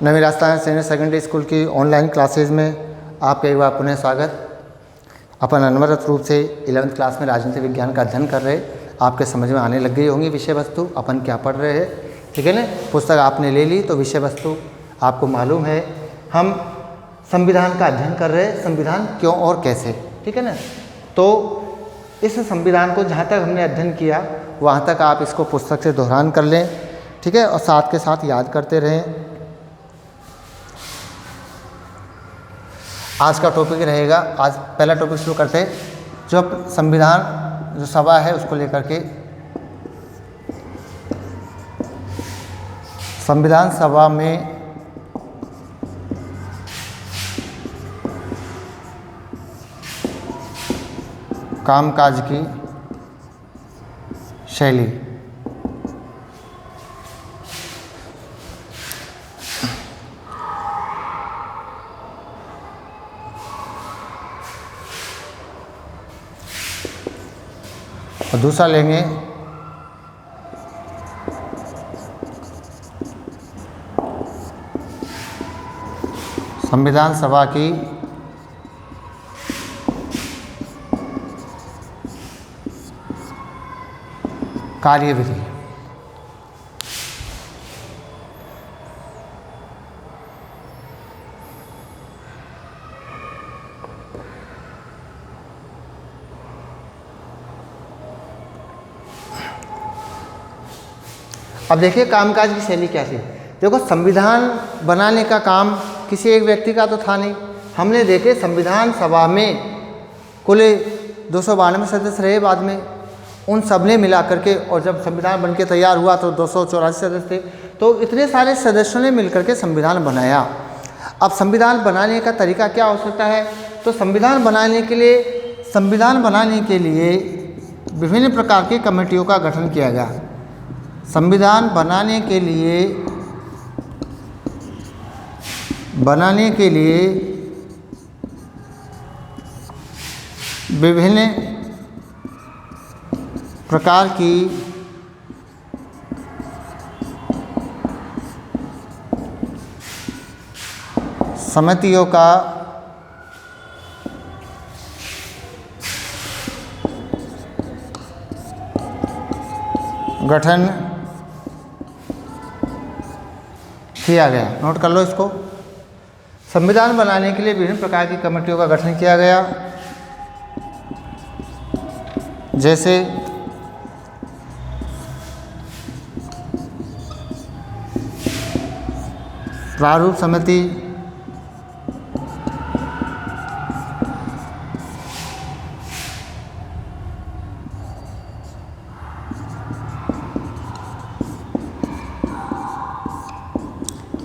नवी Rajasthan senior secondary school की online classes में आपका एक बार पुनः स्वागत। अपन अनवरत रूप से 11वीं क्लास में राजनीति विज्ञान का अध्ययन कर रहे, आपके समझ में आने लग गई होंगी विषय वस्तु, अपन क्या पढ़ रहे हैं। ठीक है ना, पुस्तक आपने ले ली तो विषय वस्तु आपको मालूम है। हम संविधान का अध्ययन कर रहे हैं, संविधान क्यों और कैसे। ठीक है ना, तो इस संविधान को जहाँ तक हमने अध्ययन किया वहाँ तक आप इसको पुस्तक से दोहरान कर लें। ठीक है, और साथ के साथ याद करते रहें। आज का टॉपिक रहेगा, आज पहला टॉपिक शुरू करते हैं, जो संविधान जो सभा है उसको लेकर के। संविधान सभा में कामकाज की शैली। और दूसरा लेंगे संविधान सभा की कार्यविधि। अब देखिए कामकाज की शैली क्या थी। देखो, संविधान बनाने का काम किसी एक व्यक्ति का तो था नहीं। हमने देखे संविधान सभा में कुल 292 सदस्य रहे, बाद में उन सब ने मिला करके, और जब संविधान बनके तैयार हुआ तो 284 सदस्य थे। तो इतने सारे सदस्यों ने मिलकर के संविधान बनाया। अब संविधान बनाने का तरीका क्या हो सकता है, तो संविधान बनाने के लिए विभिन्न प्रकार की कमेटियों का गठन किया गया। संविधान बनाने के लिए विभिन्न प्रकार की समितियों का गठन किया गया। नोट कर लो इसको। संविधान बनाने के लिए विभिन्न प्रकार की कमेटियों का गठन किया गया, जैसे प्रारूप समिति,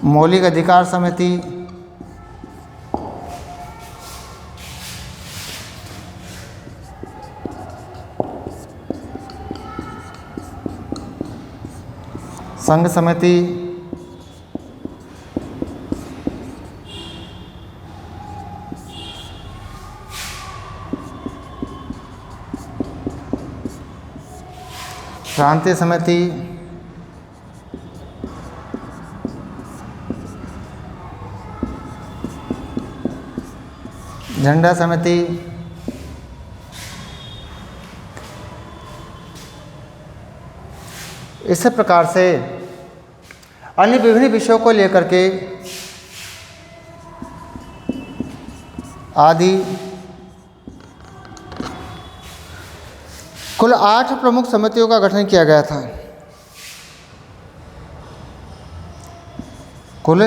मौलिक अधिकार समिति, संघ समिति, प्रांतीय समिति, झंडा समिति, इस प्रकार से अन्य विभिन्न विषयों को लेकर के आदि कुल 8 प्रमुख समितियों का गठन किया गया था। कुल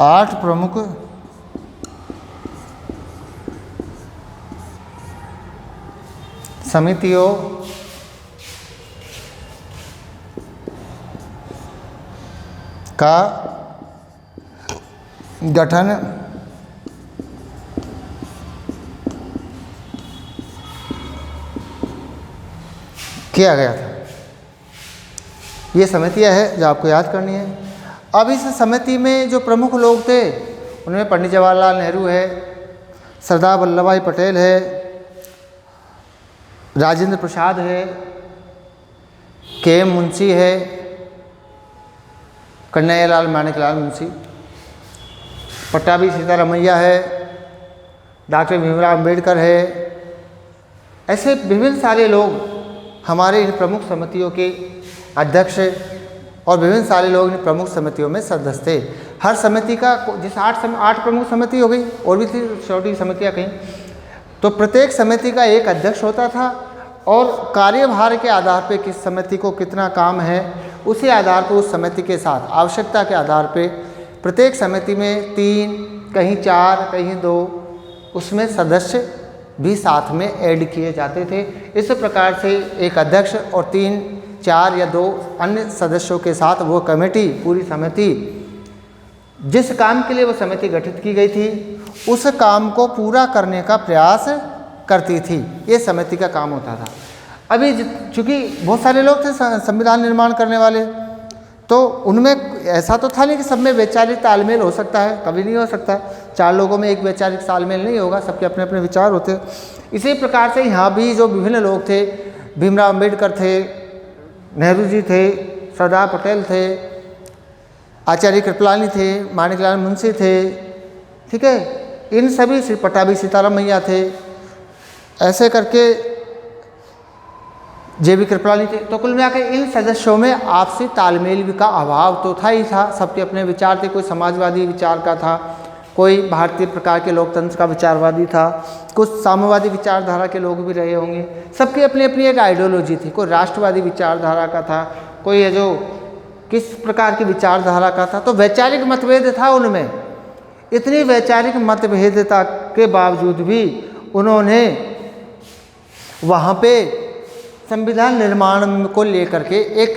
8 प्रमुख समितियों का गठन किया गया था। ये समितियाँ है जो आपको याद करनी है। अब इस समिति में जो प्रमुख लोग थे उनमें पंडित जवाहरलाल नेहरू है, सरदार वल्लभ भाई पटेल है, राजेंद्र प्रसाद है, के.एम. मुंशी है, कन्हैयालाल माणिकलाल मुंशी, पट्टाभी सीतारामैया है, डॉक्टर भीमराव अम्बेडकर है। ऐसे विभिन्न सारे लोग हमारे इन प्रमुख समितियों के अध्यक्ष और विभिन्न सारे लोग इन प्रमुख समितियों में सदस्य थे। हर समिति का जिस 8 प्रमुख समिति हो गई और भी थी छोटी समितियाँ कहीं, तो प्रत्येक समिति का एक अध्यक्ष होता था और कार्यभार के आधार पे किस समिति को कितना काम है उसी आधार पर उस समिति के साथ आवश्यकता के आधार पे प्रत्येक समिति में 3 कहीं 4 कहीं 2 उसमें सदस्य भी साथ में ऐड किए जाते थे। इस प्रकार से एक अध्यक्ष और 3, 4 या 2 अन्य सदस्यों के साथ वो कमेटी, पूरी समिति जिस काम के लिए वो समिति गठित की गई थी उस काम को पूरा करने का प्रयास करती थी। ये समिति का काम होता था। अभी चूँकि बहुत सारे लोग थे संविधान निर्माण करने वाले, तो उनमें ऐसा तो था नहीं कि सब में वैचारिक तालमेल हो सकता है, कभी नहीं हो सकता। 4 लोगों में एक वैचारिक तालमेल नहीं होगा, सबके अपने अपने विचार होते। इसी प्रकार से यहाँ भी जो विभिन्न लोग थे, भीमराव अम्बेडकर थे, नेहरू जी थे, सरदार पटेल थे, आचार्य कृपलानी थे, माणिकलाल मुंशी थे, ठीक है, इन सभी श्री पट्टाभी सीतारामैया थे, ऐसे करके जे.बी. कृपलानी थे। तो कुल मिलाकर इन सदस्यों में आपसी तालमेल का अभाव तो था ही था। सबके अपने विचार थे, कोई समाजवादी विचार का था, कोई भारतीय प्रकार के लोकतंत्र का विचारवादी था, कुछ साम्यवादी विचारधारा के लोग भी रहे होंगे। सबकी अपनी अपनी एक आइडियोलॉजी थी, कोई राष्ट्रवादी विचारधारा का था, कोई है जो किस प्रकार की विचारधारा का था। तो वैचारिक मतभेद था उनमें। इतनी वैचारिक मतभेदता के बावजूद भी उन्होंने वहाँ पे संविधान निर्माण को लेकर के एक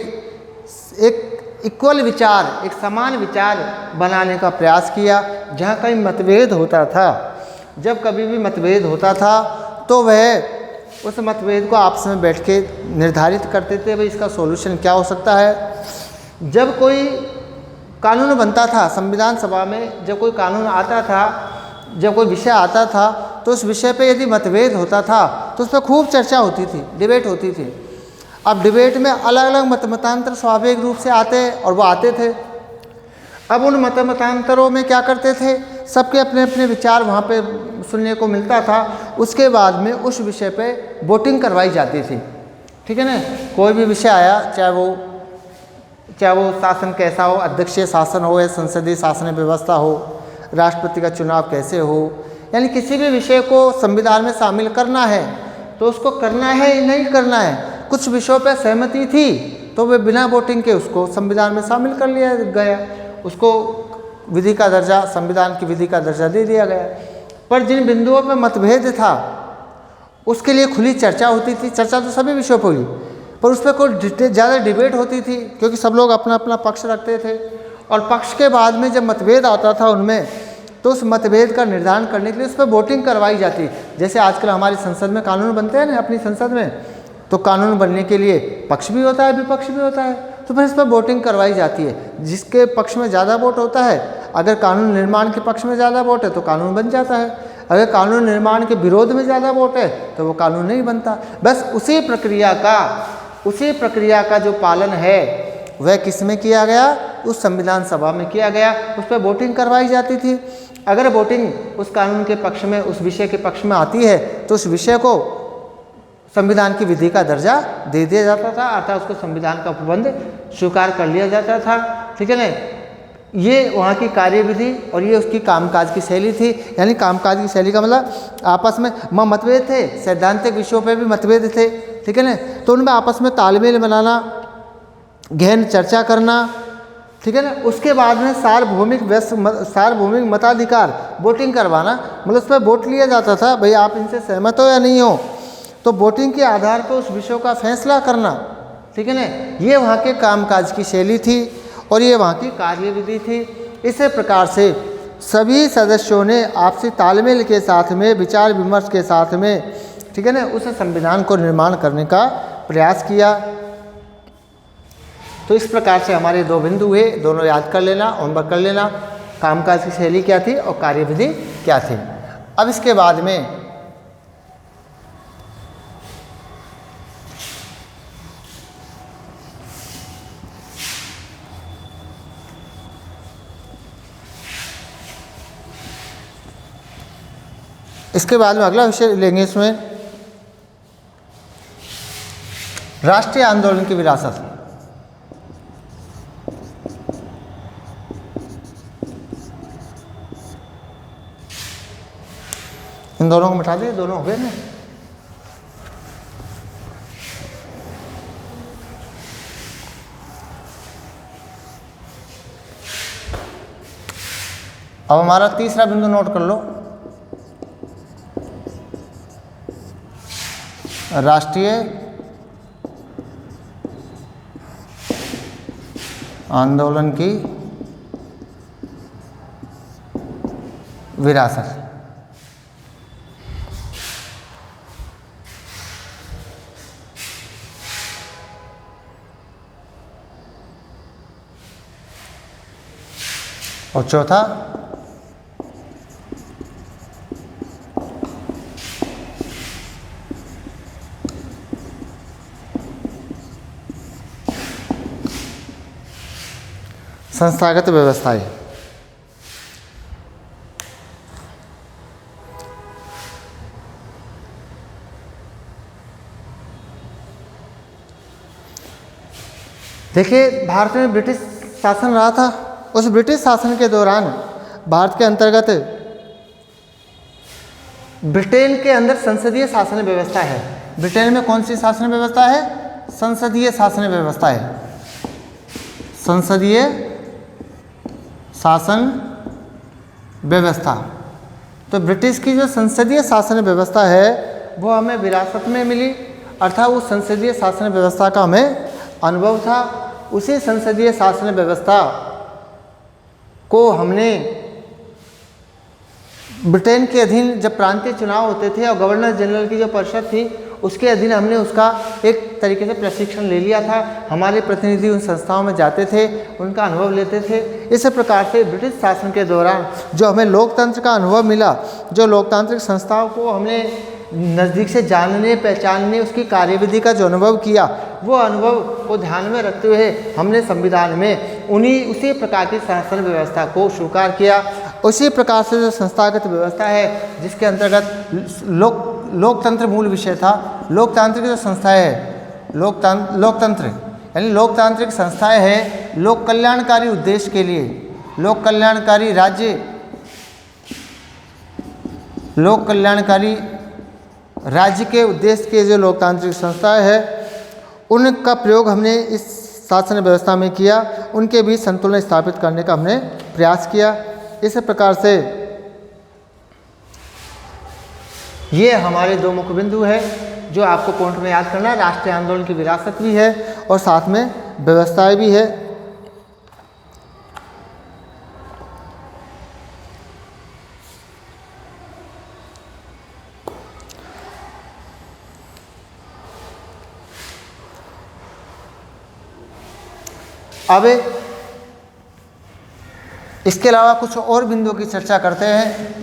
इक्वल विचार, एक समान विचार बनाने का प्रयास किया। जहाँ कहीं मतभेद होता था, जब कभी भी मतभेद होता था तो वह उस मतभेद को आपस में बैठ के निर्धारित करते थे, भाई इसका सॉल्यूशन क्या हो सकता है। जब कोई कानून बनता था संविधान सभा में, जब कोई कानून आता था, जब कोई विषय आता था, तो उस विषय पे यदि मतभेद होता था तो उस पर खूब चर्चा होती थी, डिबेट होती थी। अब डिबेट में अलग अलग मतांतर स्वाभाविक रूप से आते और वो आते थे। अब उन मतांतरों में क्या करते थे, सबके अपने अपने विचार वहाँ पे सुनने को मिलता था। उसके बाद में उस विषय पे वोटिंग करवाई जाती थी, ठीक है ना। कोई भी विषय आया, चाहे वो शासन कैसा हो, अध्यक्षीय शासन हो या संसदीय शासन व्यवस्था हो, राष्ट्रपति का चुनाव कैसे हो, यानी किसी भी विषय को संविधान में शामिल करना है तो उसको करना है या नहीं करना है। कुछ विषयों पर सहमति थी तो वे बिना वोटिंग के उसको संविधान में शामिल कर लिया गया, उसको विधि का दर्जा, संविधान की विधि का दर्जा दे दिया गया। पर जिन बिंदुओं पर मतभेद था उसके लिए खुली चर्चा होती थी। चर्चा तो सभी विषयों पर हुई, पर उस पर कोई ज़्यादा डिबेट होती थी क्योंकि सब लोग अपना अपना पक्ष रखते थे। और पक्ष के बाद में जब मतभेद आता था उनमें, तो उस मतभेद का निर्धारण करने के लिए उस पर वोटिंग करवाई जाती। जैसे आजकल हमारी संसद में कानून बनते हैं ना, अपनी संसद में, तो कानून बनने के लिए पक्ष भी होता है, विपक्ष भी होता है, तो फिर इस पर वोटिंग करवाई जाती है। जिसके पक्ष में ज़्यादा वोट होता है, अगर कानून निर्माण के पक्ष में ज़्यादा वोट है तो कानून बन जाता है, अगर कानून निर्माण के विरोध में ज़्यादा वोट है तो वो कानून नहीं बनता। बस उसी प्रक्रिया का जो पालन है वह किस में किया गया, उस संविधान सभा में किया गया। उस पर वोटिंग करवाई जाती थी। अगर वोटिंग उस कानून के पक्ष में, उस विषय के पक्ष में आती है तो उस विषय को संविधान की विधि का दर्जा दे दिया जाता था, अर्थात उसको संविधान का उपबंध स्वीकार कर लिया जाता था, ठीक है ना। ये वहाँ की कार्यविधि और ये उसकी कामकाज की शैली थी। यानी कामकाज की शैली का मतलब आपस में मतभेद थे, सैद्धांतिक विषयों पर भी मतभेद थे, ठीक है ना। तो उनमें आपस में तालमेल बनाना, गहन चर्चा करना, ठीक है ना। उसके बाद में सार्वभौमिक मताधिकार, वोटिंग करवाना, मतलब उस पर वोट लिया जाता था, भाई आप इनसे सहमत हो या नहीं हो, तो वोटिंग के आधार पर उस विषय का फैसला करना, ठीक है ना। ये वहाँ के कामकाज की शैली थी और ये वहाँ की कार्यविधि थी। इसी प्रकार से सभी सदस्यों ने आपसी तालमेल के साथ में, विचार विमर्श के साथ में, ठीक है ना, उस संविधान को निर्माण करने का प्रयास किया। तो इस प्रकार से हमारे 2 बिंदु हुए, दोनों याद कर लेना, होमवर्क कर लेना। कामकाज की शैली क्या थी और कार्यविधि क्या थी। अब इसके बाद में अगला विषय लेंगे इसमें राष्ट्रीय आंदोलन की विरासत। इन दोनों को मिटा दे, दोनों हो गए ना। अब हमारा तीसरा बिंदु नोट कर लो, राष्ट्रीय आंदोलन की विरासत। और चौथा संस्थागत व्यवस्थाएं। देखिए, भारत में ब्रिटिश शासन रहा था। उस ब्रिटिश शासन के दौरान भारत के अंतर्गत ब्रिटेन के अंदर संसदीय शासन व्यवस्था है। ब्रिटेन में कौन सी शासन व्यवस्था है? संसदीय शासन व्यवस्था है। संसदीय शासन व्यवस्था। तो ब्रिटिश की जो संसदीय शासन व्यवस्था है वो हमें विरासत में मिली, अर्थात उस संसदीय शासन व्यवस्था का हमें अनुभव था। उसी संसदीय शासन व्यवस्था को हमने ब्रिटेन के अधीन जब प्रांतीय चुनाव होते थे और गवर्नर जनरल की जो परिषद थी उसके अधीन हमने उसका एक तरीके से प्रशिक्षण ले लिया था। हमारे प्रतिनिधि उन संस्थाओं में जाते थे, उनका अनुभव लेते थे। इस प्रकार से ब्रिटिश शासन के दौरान जो हमें लोकतंत्र का अनुभव मिला, जो लोकतांत्रिक संस्थाओं को हमने नज़दीक से जानने पहचानने, उसकी कार्यविधि का जो अनुभव किया, वो अनुभव को ध्यान में रखते हुए हमने संविधान में उसी प्रकार की शासन व्यवस्था को स्वीकार किया। उसी प्रकार से जो संस्थागत व्यवस्था है जिसके अंतर्गत लोकतंत्र मूल विषय था। लोकतांत्रिक जो संस्थाएं है, लोकतंत्र यानी लोकतांत्रिक संस्थाएं है लोक कल्याणकारी उद्देश्य के लिए, लोक कल्याणकारी राज्य, लोक कल्याणकारी राज्य के उद्देश्य के जो लोकतांत्रिक संस्थाएं है उनका प्रयोग हमने इस शासन व्यवस्था में किया। उनके बीच संतुलन स्थापित करने का हमने प्रयास किया। इस प्रकार से ये हमारे दो मुख्य बिंदु है जो आपको पॉइंट में याद करना है। राष्ट्रीय आंदोलन की विरासत भी है और साथ में व्यवस्थाएं भी है। अब इसके अलावा कुछ और बिंदुओं की चर्चा करते हैं।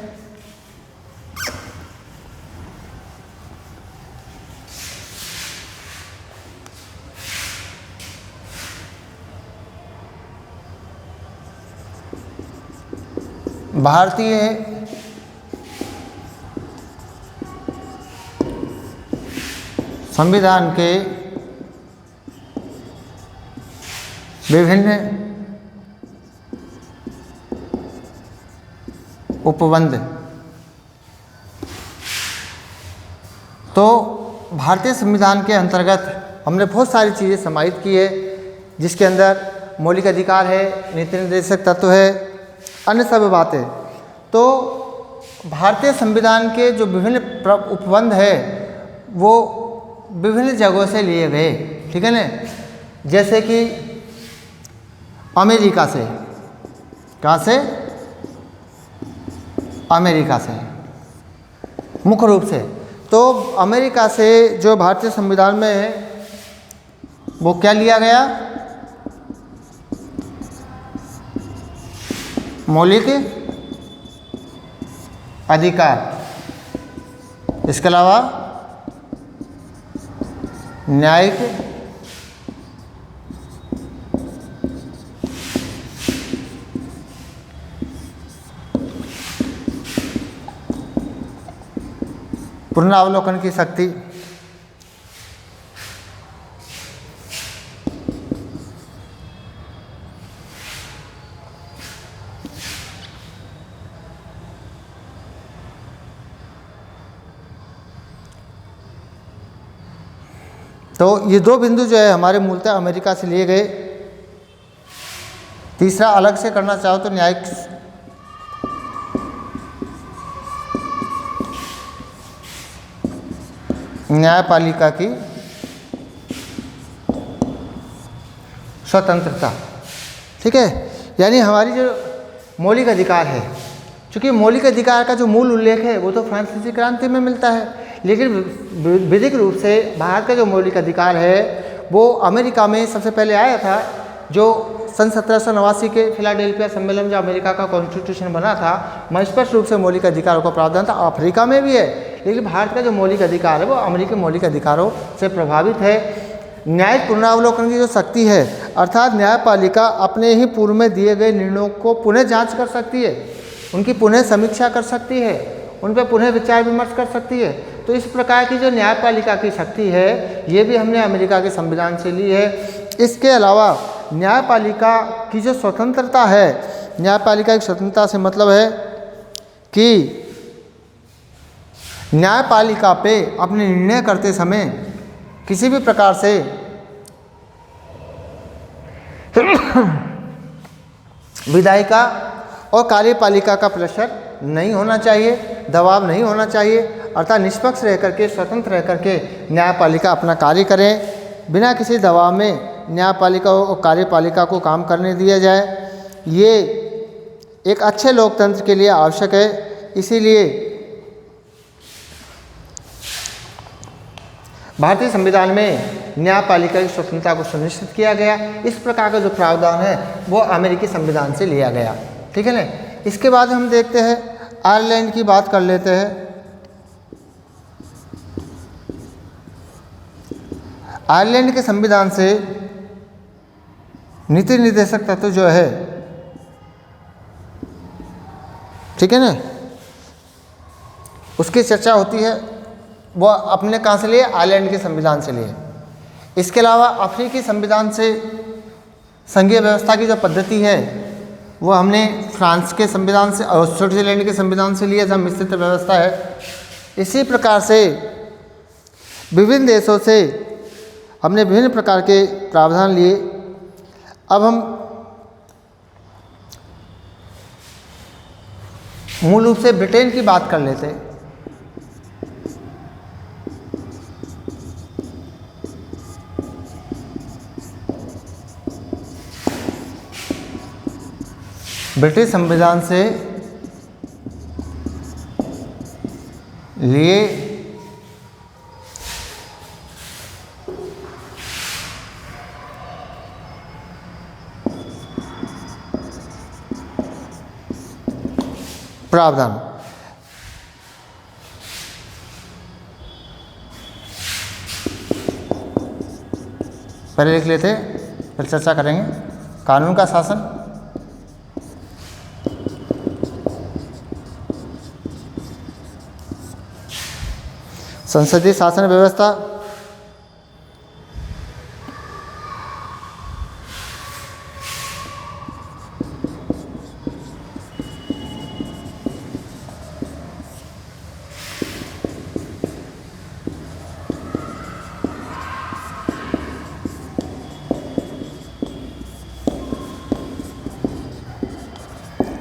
भारतीय संविधान के विभिन्न उपबंध। तो भारतीय संविधान के अंतर्गत हमने बहुत सारी चीज़ें समाहित की है, जिसके अंदर मौलिक अधिकार है, नीति निर्देशक तत्व है, अन्य सब बातें। तो भारतीय संविधान के जो विभिन्न उपबंध है वो विभिन्न जगहों से लिए गए, ठीक है ना। जैसे कि अमेरिका से, कहाँ से? अमेरिका से मुख्य रूप से। तो अमेरिका से जो भारतीय संविधान में है वो क्या लिया गया? मौलिक अधिकार, इसके अलावा न्यायिक पुनरावलोकन की शक्ति, तो ये दो बिंदु जो है हमारे मूलतः अमेरिका से लिए गए। तीसरा अलग से करना चाहो तो न्यायपालिका की स्वतंत्रता। ठीक है, यानी हमारी जो मौलिक अधिकार है, चूँकि मौलिक अधिकार का जो मूल उल्लेख है वो तो फ्रांसीसी क्रांति में मिलता है, लेकिन विधिक रूप से भारत का जो मौलिक अधिकार है वो अमेरिका में सबसे पहले आया था। जो सन 1789 के फिलाडेल्फिया सम्मेलन जो अमेरिका का कॉन्स्टिट्यूशन बना था, वहाँ स्पष्ट रूप से मौलिक अधिकारों का प्रावधान था। अफ्रीका में भी है, लेकिन भारत का जो मौलिक अधिकार है वो अमेरिकी मौलिक अधिकारों से प्रभावित है। न्यायिक पुनरावलोकन की जो शक्ति है, अर्थात न्यायपालिका अपने ही पूर्व में दिए गए निर्णयों को पुनः जांच कर सकती है, उनकी पुनः समीक्षा कर सकती है, उन पर पुनः विचार विमर्श कर सकती है। तो इस प्रकार की जो न्यायपालिका की शक्ति है ये भी हमने अमेरिका के संविधान से ली है। इसके अलावा न्यायपालिका की जो स्वतंत्रता है, न्यायपालिका की स्वतंत्रता से मतलब है कि न्यायपालिका पे अपने निर्णय करते समय किसी भी प्रकार से विधायिका और कार्यपालिका का प्रेशर नहीं होना चाहिए, दबाव नहीं होना चाहिए, अर्थात निष्पक्ष रह करके, स्वतंत्र रह करके न्यायपालिका अपना कार्य करें, बिना किसी दबाव में न्यायपालिका और कार्यपालिका को काम करने दिया जाए। ये एक अच्छे लोकतंत्र के लिए आवश्यक है। इसीलिए भारतीय संविधान में न्यायपालिका की स्वतंत्रता को सुनिश्चित किया गया। इस प्रकार का जो प्रावधान है वो अमेरिकी संविधान से लिया गया। ठीक है ना। इसके बाद हम देखते हैं आयरलैंड की बात कर लेते हैं। आयरलैंड के संविधान से नीति निर्देशक तत्व जो है, ठीक है ना, उसकी चर्चा होती है। वो अपने कहाँ से लिए? आयरलैंड के संविधान से लिए। इसके अलावा अफ्रीकी संविधान से संघीय व्यवस्था की जो पद्धति है वो हमने फ्रांस के संविधान से और स्विट्जरलैंड के संविधान से लिया था, मिश्रित व्यवस्था है। इसी प्रकार से विभिन्न देशों से हमने विभिन्न प्रकार के प्रावधान लिए। अब हम मूल रूप से ब्रिटेन की बात कर लेते हैं। ब्रिटिश संविधान से लिए प्रावधान, पहले लिख लेते फिर चर्चा करेंगे। कानून का शासन, संसदीय शासन व्यवस्था,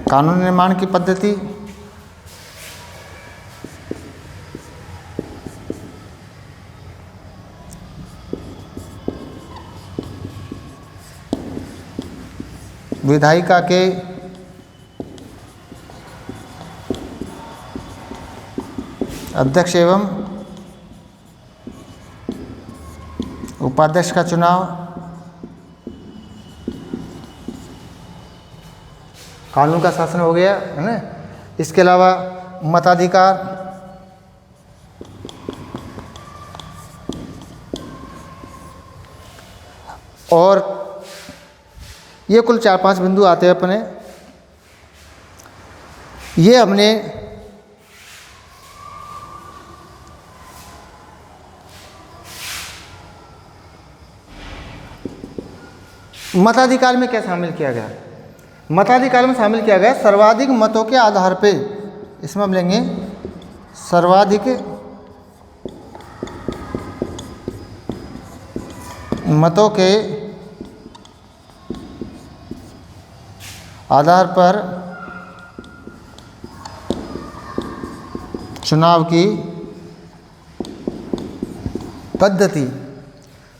कानून निर्माण की पद्धति, विधायिका के अध्यक्ष एवं उपाध्यक्ष का चुनाव, कानून का शासन हो गया, है ना। इसके अलावा मताधिकार, और ये कुल 4-5 बिंदु आते हैं अपने। ये हमने मताधिकार में क्या शामिल किया गया? मताधिकार में शामिल किया गया सर्वाधिक मतों के आधार पे, इसमें हम लेंगे सर्वाधिक मतों के आधार पर चुनाव की पद्धति।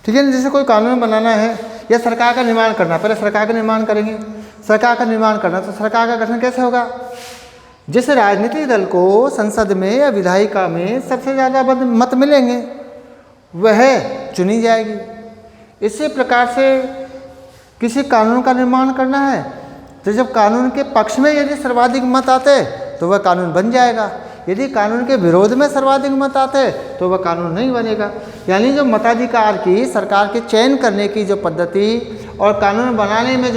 ठीक है ना। जैसे कोई कानून बनाना है या सरकार का निर्माण करना, पहले सरकार का निर्माण करेंगे। सरकार का निर्माण करना तो सरकार का गठन कैसे होगा? जिस राजनीतिक दल को संसद में या विधायिका में सबसे ज़्यादा मत मिलेंगे वह चुनी जाएगी। इसी प्रकार से किसी कानून का निर्माण करना है तो जब कानून के पक्ष में यदि सर्वाधिक मत आते तो वह कानून बन जाएगा, यदि कानून के विरोध में सर्वाधिक मत आते तो वह कानून नहीं बनेगा। यानी जो मताधिकार की सरकार के चयन करने की जो पद्धति और कानून बनाने में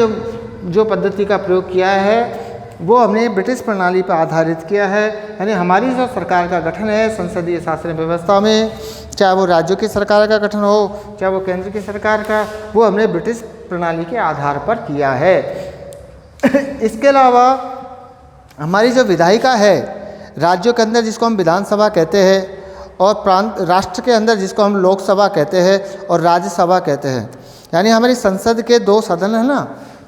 जो पद्धति का प्रयोग किया है वो हमने ब्रिटिश प्रणाली पर आधारित किया है। यानी हमारी जो सरकार का गठन है संसदीय शासन व्यवस्था में, चाहे वो राज्यों की सरकार का गठन हो चाहे वो केंद्र की सरकार का, वो हमने ब्रिटिश प्रणाली के आधार पर किया है। इसके अलावा हमारी जो विधायिका है राज्यों के अंदर जिसको हम विधानसभा कहते हैं, और प्रांत राष्ट्र के अंदर जिसको हम लोकसभा कहते हैं और राज्यसभा कहते हैं, यानी हमारी संसद के 2 सदन है ना,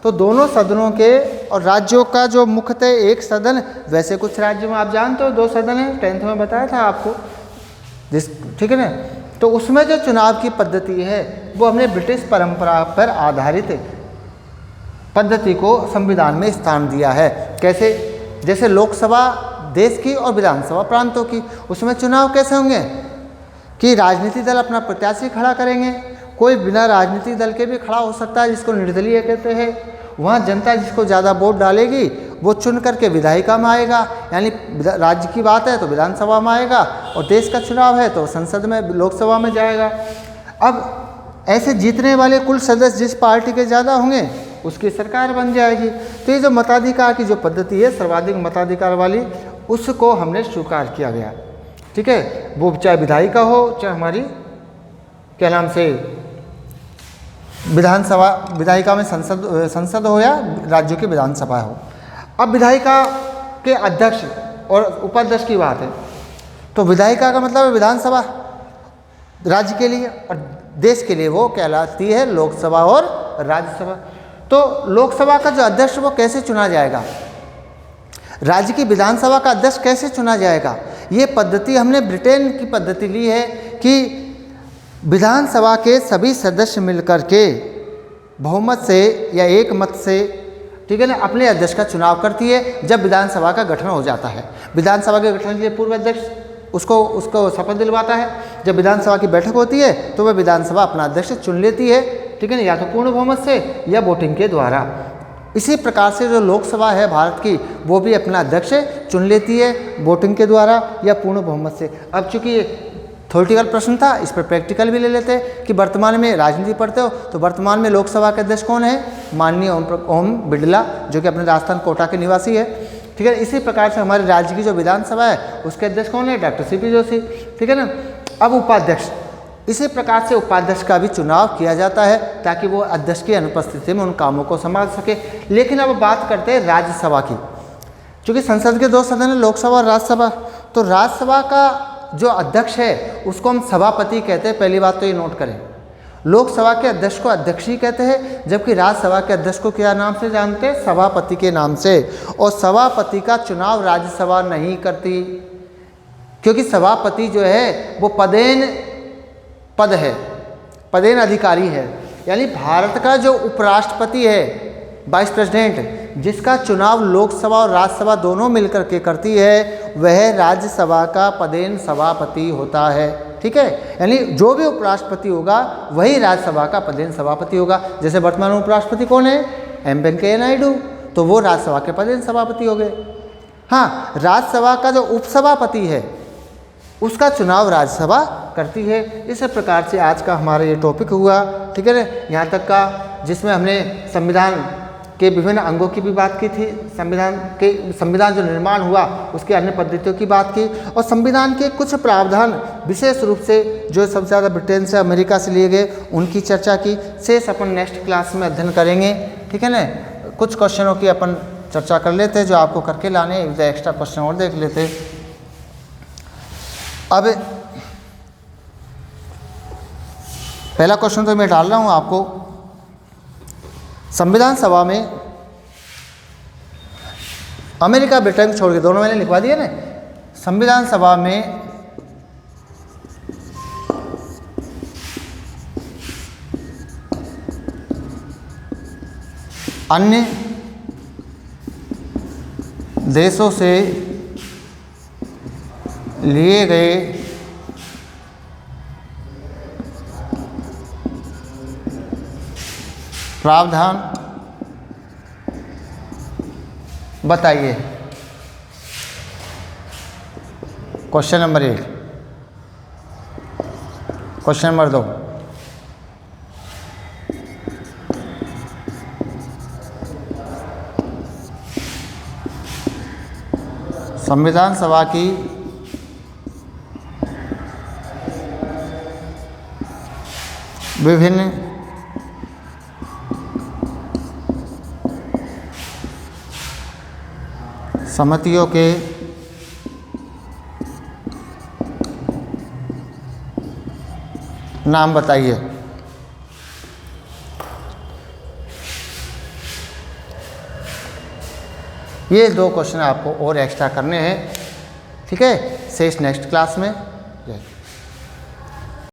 तो दोनों सदनों के और राज्यों का जो मुख्यतः एक सदन, वैसे कुछ राज्यों में आप जानते हो 2 सदन है, 10th में बताया था आपको ठीक है ना। तो उसमें जो चुनाव की पद्धति है वो हमने ब्रिटिश परंपरा पर आधारित पद्धति को संविधान में स्थान दिया है। कैसे? जैसे लोकसभा देश की और विधानसभा प्रांतों की, उसमें चुनाव कैसे होंगे कि राजनीतिक दल अपना प्रत्याशी खड़ा करेंगे, कोई बिना राजनीतिक दल के भी खड़ा हो सकता है जिसको निर्दलीय कहते हैं। वहाँ जनता जिसको ज़्यादा वोट डालेगी वो चुन करके विधायिका में आएगा, यानी राज्य की बात है तो विधानसभा में आएगा, और देश का चुनाव है तो संसद में लोकसभा में जाएगा। अब ऐसे जीतने वाले कुल सदस्य जिस पार्टी के ज़्यादा होंगे उसकी सरकार बन जाएगी। तो ये जो मताधिकार की जो पद्धति है सर्वाधिक मताधिकार वाली, उसको हमने स्वीकार किया गया। ठीक है, वो चाहे विधायिका हो चाहे हमारी क्या नाम से विधानसभा, विधायिका में संसद हो या राज्यों की विधानसभा हो। अब विधायिका के अध्यक्ष और उपाध्यक्ष की बात है तो विधायिका का मतलब है विधानसभा राज्य के लिए, और देश के लिए वो कहलाती है लोकसभा और राज्यसभा। तो लोकसभा का जो अध्यक्ष वो कैसे चुना जाएगा, राज्य की विधानसभा का अध्यक्ष कैसे चुना जाएगा, ये पद्धति हमने ब्रिटेन की पद्धति ली है कि विधानसभा के सभी सदस्य मिलकर के बहुमत से या एक मत से, ठीक है ना, अपने अध्यक्ष का चुनाव करती है जब विधानसभा का गठन हो जाता है। विधानसभा के गठन के लिए पूर्व अध्यक्ष उसको शपथ दिलवाता है। जब विधानसभा की बैठक होती है तो वह विधानसभा अपना अध्यक्ष चुन लेती है, ठीक है ना, या तो पूर्ण बहुमत से या वोटिंग के द्वारा। इसी प्रकार से जो लोकसभा है भारत की वो भी अपना अध्यक्ष चुन लेती है वोटिंग के द्वारा या पूर्ण बहुमत से। अब चूंकि ये थ्योरेटिकल प्रश्न था, इस पर प्रैक्टिकल भी ले लेते हैं कि वर्तमान में राजनीति पढ़ते हो तो वर्तमान में लोकसभा के अध्यक्ष कौन है? माननीय ओम बिड़ला, जो कि अपने राजस्थान कोटा के निवासी है। ठीक है, इसी प्रकार से हमारे राज्य की जो विधानसभा है उसके अध्यक्ष कौन है? Doctor CP Joshi. ठीक है ना। अब उपाध्यक्ष, इसी प्रकार से उपाध्यक्ष का भी चुनाव किया जाता है ताकि वो अध्यक्ष की अनुपस्थिति में उन कामों को संभाल सके। लेकिन अब बात करते हैं राज्यसभा की। चूँकि संसद के 2 सदन है, लोकसभा और राज्यसभा, तो राज्यसभा का जो अध्यक्ष है उसको हम सभापति कहते हैं। पहली बात तो ये नोट करें, लोकसभा के अध्यक्ष को अध्यक्ष ही कहते हैं, जबकि राज्यसभा के अध्यक्ष को क्या नाम से जानते हैं? सभापति के नाम से। और सभापति का चुनाव राज्यसभा नहीं करती, क्योंकि सभापति जो है वो पद है, पदेन अधिकारी है। यानी भारत का जो उपराष्ट्रपति है, वाइस प्रेसिडेंट, जिसका चुनाव लोकसभा और राज्यसभा दोनों मिलकर के करती है, वह राज्यसभा का पदेन सभापति होता है। ठीक है, यानी जो भी उपराष्ट्रपति होगा वही राज्यसभा का पदेन सभापति होगा। जैसे वर्तमान उपराष्ट्रपति कौन है? एम वेंकैया नायडू। तो वो राज्यसभा के पदेन सभापति हो गए। हाँ, राज्यसभा का जो उपसभापति है उसका चुनाव राज्यसभा करती है। इस प्रकार से आज का हमारा ये टॉपिक हुआ, ठीक है ना, यहाँ तक का, जिसमें हमने संविधान के विभिन्न अंगों की भी बात की थी, संविधान जो निर्माण हुआ उसके अन्य पद्धतियों की बात की, और संविधान के कुछ प्रावधान विशेष रूप से जो सबसे ज़्यादा ब्रिटेन से अमेरिका से लिए गए उनकी चर्चा की। शेष अपन नेक्स्ट क्लास में अध्ययन करेंगे, ठीक है ना। कुछ क्वेश्चनों की अपन चर्चा कर लेते हैं जो आपको करके लाने, एक एक्स्ट्रा क्वेश्चन और देख लेते हैं। अब पहला क्वेश्चन तो मैं डाल रहा हूँ आपको, संविधान सभा में अमेरिका ब्रिटेन छोड़ के, दोनों मैंने लिखवा दिया ना, संविधान सभा में अन्य देशों से लिए गए प्रावधान बताइए। Question number 1। क्वेश्चन नंबर 2, संविधान सभा की विभिन्न समितियों के नाम बताइए। ये 2 क्वेश्चन आपको और एक्स्ट्रा करने हैं, ठीक है। शेष नेक्स्ट क्लास में।